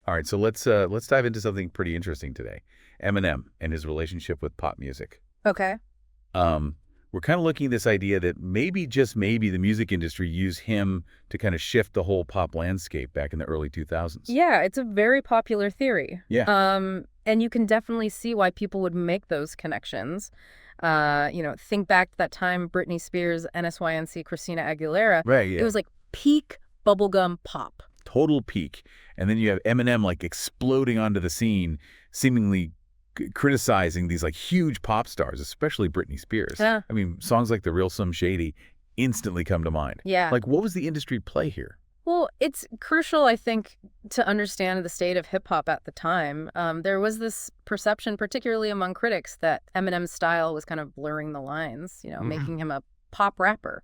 All right, so let's dive into something pretty interesting today. Eminem and his relationship with pop music. Okay. Um, we're kind of looking at this idea that maybe, just maybe, the music industry used him to kind of shift the whole pop landscape back in the early 2000s. Yeah, it's a very popular theory. Yeah. And you can definitely see why people would make those connections. Think back to that time Britney Spears, NSYNC, Christina Aguilera. Right, yeah. It was like peak bubblegum pop. Total peak. And then you have Eminem like exploding onto the scene, seemingly criticizing these like huge pop stars, especially Britney Spears. Yeah. I mean, songs like The Real Slim Shady instantly come to mind. Yeah. Like, what was the industry play here? Well, it's crucial, I think, to understand the state of hip-hop at the time. There was this perception, particularly among critics, that Eminem's style was kind of blurring the lines, making him a pop rapper,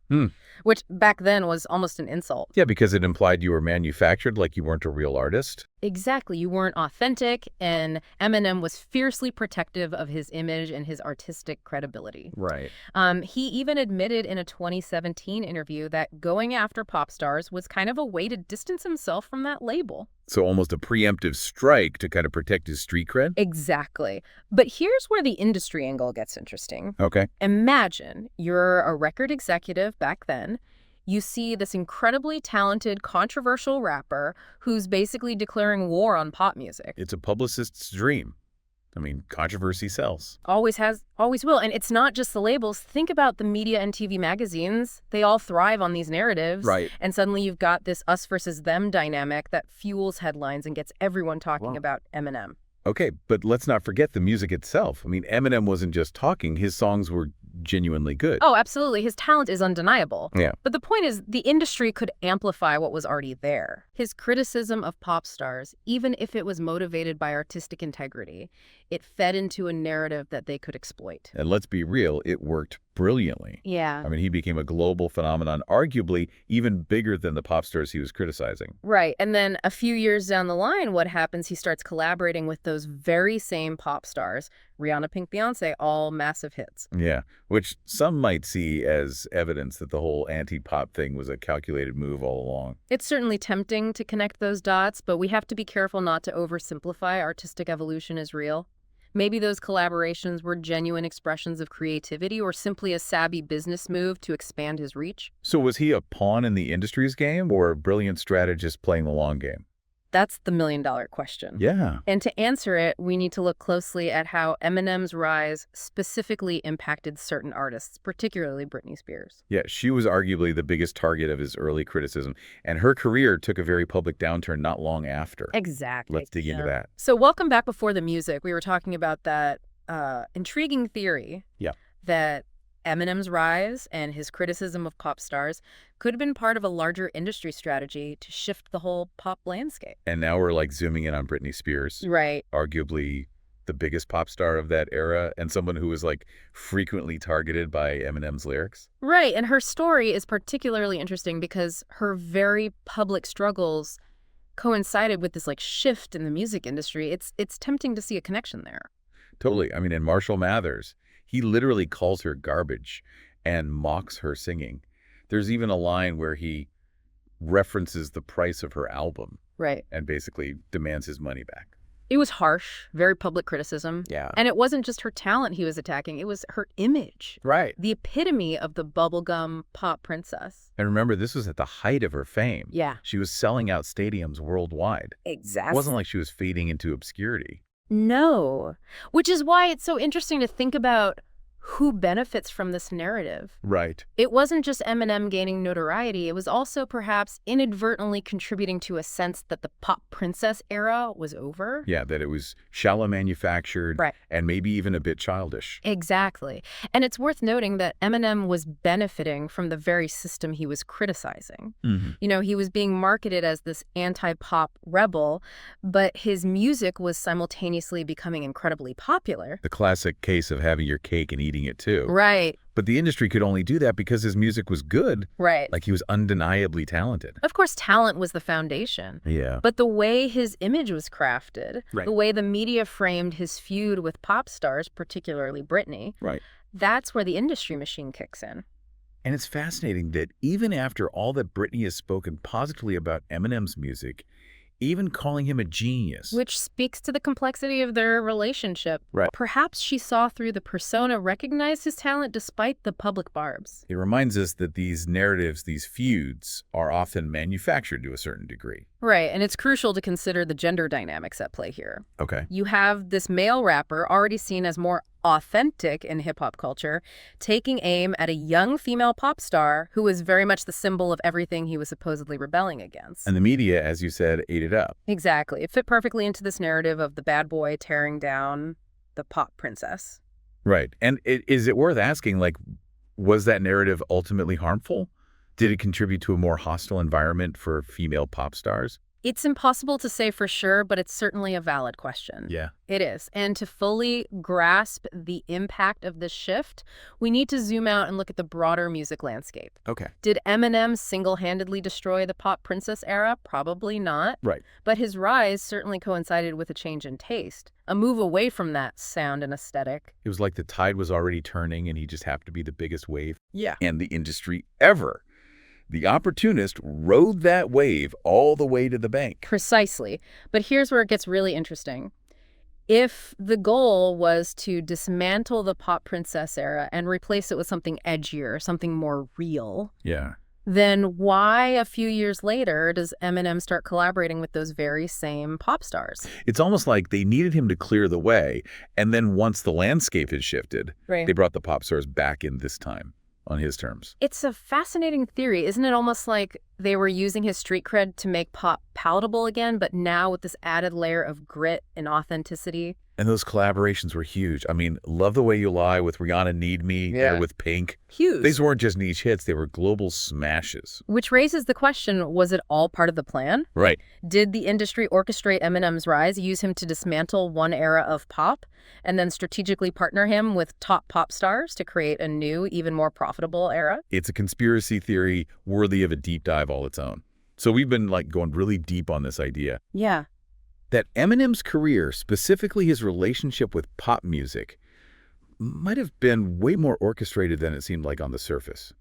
which back then was almost an insult. Yeah, because it implied you were manufactured, like you weren't a real artist. Exactly. You weren't authentic, and Eminem was fiercely protective of his image and his artistic credibility. Right. He even admitted in a 2017 interview that going after pop stars was kind of a way to distance himself from that label. So almost a preemptive strike to kind of protect his street cred? Exactly. But here's where the industry angle gets interesting. Okay. Imagine you're a record executive back then. You see this incredibly talented, controversial rapper who's basically declaring war on pop music. It's a publicist's dream. I mean, controversy sells. Always has, always will. And it's not just the labels. Think about the media and TV magazines. They all thrive on these narratives. Right. And suddenly you've got this us versus them dynamic that fuels headlines and gets everyone talking about Eminem. Okay, but let's not forget the music itself. I mean, Eminem wasn't just talking. His songs were genuinely good. Oh, absolutely. His talent is undeniable. Yeah. But the point is, the industry could amplify what was already there. His criticism of pop stars, even if it was motivated by artistic integrity, it fed into a narrative that they could exploit. And let's be real, it worked brilliantly. Yeah. I mean, he became a global phenomenon, arguably even bigger than the pop stars he was criticizing. Right. And then a few years down the line, what happens? He starts collaborating with those very same pop stars, Rihanna, Pink, Beyonce, all massive hits. Yeah, which some might see as evidence that the whole anti-pop thing was a calculated move all along. It's certainly tempting to connect those dots, but we have to be careful not to oversimplify artistic evolution as real. Maybe those collaborations were genuine expressions of creativity or simply a savvy business move to expand his reach. So was he a pawn in the industry's game or a brilliant strategist playing the long game? That's the million-dollar question. Yeah. And to answer it, we need to look closely at how Eminem's rise specifically impacted certain artists, particularly Britney Spears. Yeah, she was arguably the biggest target of his early criticism, and her career took a very public downturn not long after. Exactly. Let's dig into that. So welcome back Before the Music. We were talking about that intriguing theory that Eminem's rise and his criticism of pop stars could have been part of a larger industry strategy to shift the whole pop landscape. And now we're like zooming in on Britney Spears. Right. Arguably the biggest pop star of that era and someone who was like frequently targeted by Eminem's lyrics. Right. And her story is particularly interesting because her very public struggles coincided with this like shift in the music industry. It's tempting to see a connection there. Totally. I mean, in Marshall Mathers, he literally calls her garbage and mocks her singing. There's even a line where he references the price of her album. Right. And basically demands his money back. It was harsh, very public criticism. Yeah. And it wasn't just her talent he was attacking, it was her image. Right. The epitome of the bubblegum pop princess. And remember, this was at the height of her fame. Yeah. She was selling out stadiums worldwide. Exactly. It wasn't like she was fading into obscurity. No. Which is why it's so interesting to think about who benefits from this narrative. Right. It wasn't just Eminem gaining notoriety. It was also perhaps inadvertently contributing to a sense that the pop princess era was over. Yeah, that it was shallow manufactured and maybe even a bit childish. Exactly. And it's worth noting that Eminem was benefiting from the very system he was criticizing. Mm-hmm. He was being marketed as this anti-pop rebel, but his music was simultaneously becoming incredibly popular. The classic case of having your cake and eating it too. Right. But the industry could only do that because his music was good. Right. Like he was undeniably talented. Of course, talent was the foundation. Yeah. But the way his image was crafted, the way the media framed his feud with pop stars, particularly Britney, that's where the industry machine kicks in. And it's fascinating that even after all that Britney has spoken positively about Eminem's music, even calling him a genius. Which speaks to the complexity of their relationship. Right. Perhaps she saw through the persona, recognized his talent despite the public barbs. It reminds us that these narratives, these feuds, are often manufactured to a certain degree. Right, and it's crucial to consider the gender dynamics at play here. Okay. You have this male rapper, already seen as more authentic in hip-hop culture, taking aim at a young female pop star who is very much the symbol of everything he was supposedly rebelling against. And the media, as you said, ate it up. Exactly. It fit perfectly into this narrative of the bad boy tearing down the pop princess. Right. And is it worth asking, like, was that narrative ultimately harmful? Did it contribute to a more hostile environment for female pop stars? It's impossible to say for sure, but it's certainly a valid question. Yeah. It is. And to fully grasp the impact of this shift, we need to zoom out and look at the broader music landscape. Okay. Did Eminem single-handedly destroy the pop princess era? Probably not. Right. But his rise certainly coincided with a change in taste, a move away from that sound and aesthetic. It was like the tide was already turning and he just happened to be the biggest wave Yeah. in the industry ever. The opportunist rode that wave all the way to the bank. Precisely. But here's where it gets really interesting. If the goal was to dismantle the pop princess era and replace it with something edgier, something more real, Yeah. then why a few years later does Eminem start collaborating with those very same pop stars? It's almost like they needed him to clear the way, and then once the landscape had shifted, Right. they brought the pop stars back in this time on his terms. It's a fascinating theory. Isn't it almost like they were using his street cred to make pop palatable again, but now with this added layer of grit and authenticity? And those collaborations were huge. I mean, Love the Way You Lie with Rihanna, Need Me, Yeah. with Pink. Huge. These weren't just niche hits, they were global smashes. Which raises the question, was it all part of the plan? Right. Did the industry orchestrate Eminem's rise, use him to dismantle one era of pop, and then strategically partner him with top pop stars to create a new, even more profitable era? It's a conspiracy theory worthy of a deep dive all its own. So we've been going really deep on this idea Yeah. that Eminem's career, specifically his relationship with pop music, might have been way more orchestrated than it seemed like on the surface.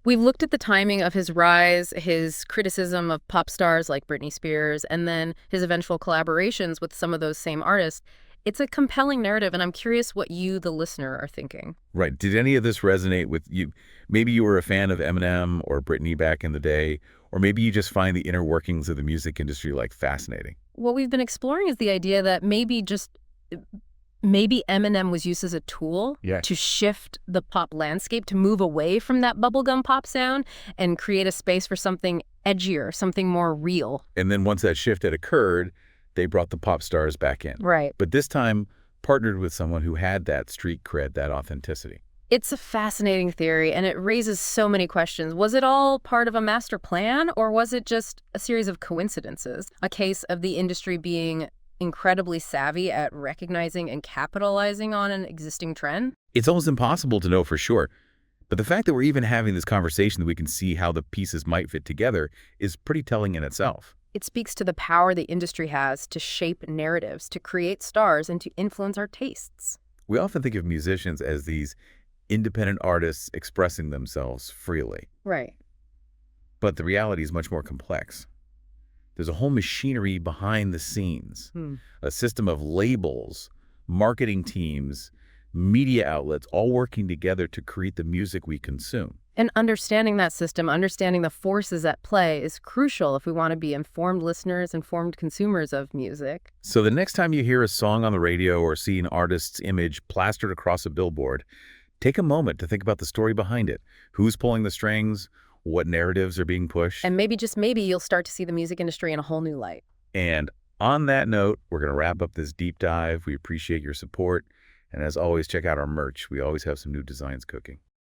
We've looked at the timing of his rise, his criticism of pop stars like Britney Spears, and then his eventual collaborations with some of those same artists. It's a compelling narrative, and I'm curious what you, the listener, are thinking. Right. Did any of this resonate with you? Maybe you were a fan of Eminem or Britney back in the day, or maybe you just find the inner workings of the music industry fascinating. What we've been exploring is the idea that maybe Eminem was used as a tool to shift the pop landscape, to move away from that bubblegum pop sound and create a space for something edgier, something more real. And then once that shift had occurred, they brought the pop stars back in. Right. But this time partnered with someone who had that street cred, that authenticity. It's a fascinating theory, and it raises so many questions. Was it all part of a master plan, or was it just a series of coincidences? A case of the industry being incredibly savvy at recognizing and capitalizing on an existing trend? It's almost impossible to know for sure. But the fact that we're even having this conversation, that we can see how the pieces might fit together, is pretty telling in itself. It speaks to the power the industry has to shape narratives, to create stars, and to influence our tastes. We often think of musicians as these independent artists expressing themselves freely. Right. But the reality is much more complex. There's a whole machinery behind the scenes, a system of labels, marketing teams, media outlets, all working together to create the music we consume. And understanding that system, understanding the forces at play is crucial if we want to be informed listeners, informed consumers of music. So the next time you hear a song on the radio or see an artist's image plastered across a billboard, take a moment to think about the story behind it. Who's pulling the strings? What narratives are being pushed? And maybe, just maybe, you'll start to see the music industry in a whole new light. And on that note, we're going to wrap up this deep dive. We appreciate your support. And as always, check out our merch. We always have some new designs cooking.